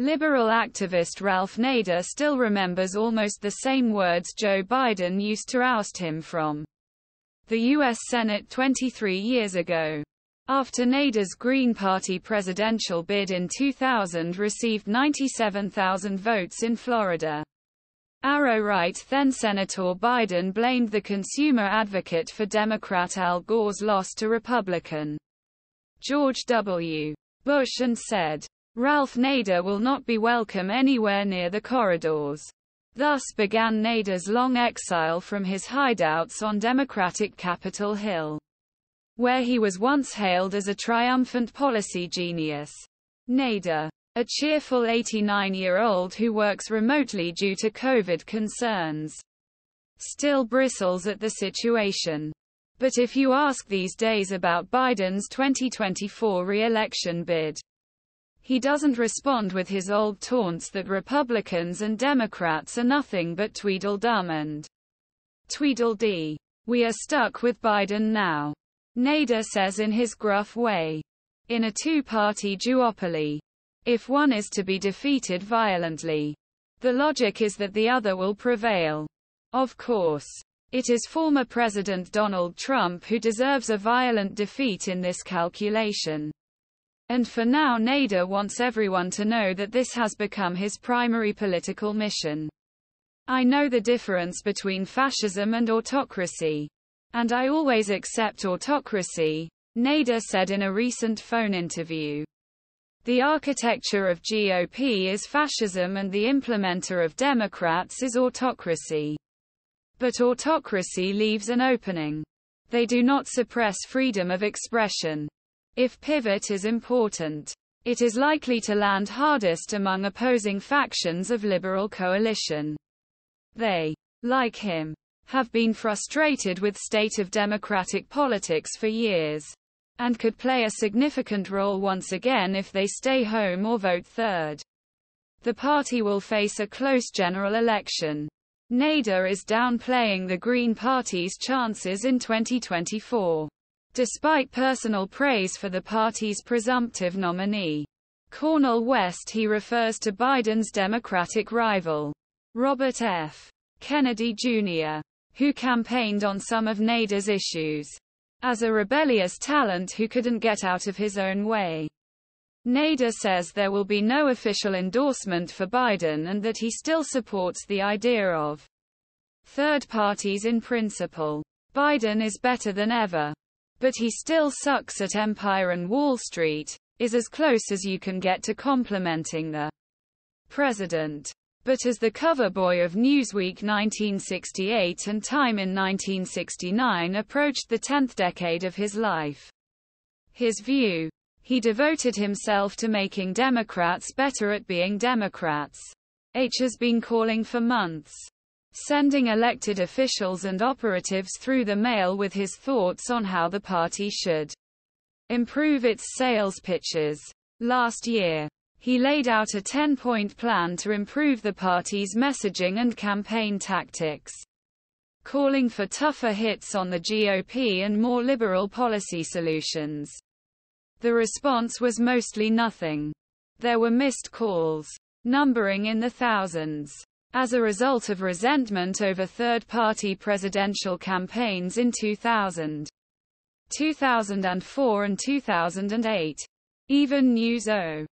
Liberal activist Ralph Nader still remembers almost the same words Joe Biden used to oust him from the U.S. Senate 23 years ago. After Nader's Green Party presidential bid in 2000 received 97,000 votes in Florida, ArrowRight Then-senator Biden blamed the consumer advocate for Democrat Al Gore's loss to Republican George W. Bush and said, "Ralph Nader will not be welcome anywhere near the corridors." Thus began Nader's long exile from his hideouts on Democratic Capitol Hill, where he was once hailed as a triumphant policy genius. Nader, a cheerful 89-year-old who works remotely due to COVID concerns, still bristles at the situation. But if you ask these days about Biden's 2024 re-election bid, he doesn't respond with his old taunts that Republicans and Democrats are nothing but Tweedledum and Tweedledee. "We are stuck with Biden now," Nader says in his gruff way. "In a two-party duopoly, if one is to be defeated violently, the logic is that the other will prevail. Of course, it is former President Donald Trump who deserves a violent defeat in this calculation. And for now Nader wants everyone to know that this has become his primary political mission. I know the difference between fascism and autocracy. And I always accept autocracy," Nader said in a recent phone interview. "The architecture of GOP is fascism and the implementer of Democrats is autocracy. But autocracy leaves an opening. They do not suppress freedom of expression. If pivot is important, it is likely to land hardest among opposing factions of liberal coalition. They, like him, have been frustrated with state of democratic politics for years, and could play a significant role once again if they stay home or vote third. The party will face a close general election." Nader is downplaying the Green Party's chances in 2024. Despite personal praise for the party's presumptive nominee, Cornel West, he refers to Biden's Democratic rival, Robert F. Kennedy Jr., who campaigned on some of Nader's issues, as a rebellious talent who couldn't get out of his own way. Nader says there will be no official endorsement for Biden and that he still supports the idea of third parties in principle. Biden is better than ever. But he still sucks at Empire and Wall Street, is as close as you can get to complimenting the president. But as the cover boy of Newsweek 1968 and Time in 1969 approached the 10th decade of his life, his view, he devoted himself to making Democrats better at being Democrats. H has been calling for months, sending elected officials and operatives through the mail with his thoughts on how the party should improve its sales pitches. Last year, he laid out a 10-point plan to improve the party's messaging and campaign tactics, calling for tougher hits on the GOP and more liberal policy solutions. The response was mostly nothing. There were missed calls, numbering in the thousands, as a result of resentment over third-party presidential campaigns in 2000, 2004 and 2008. Even News O.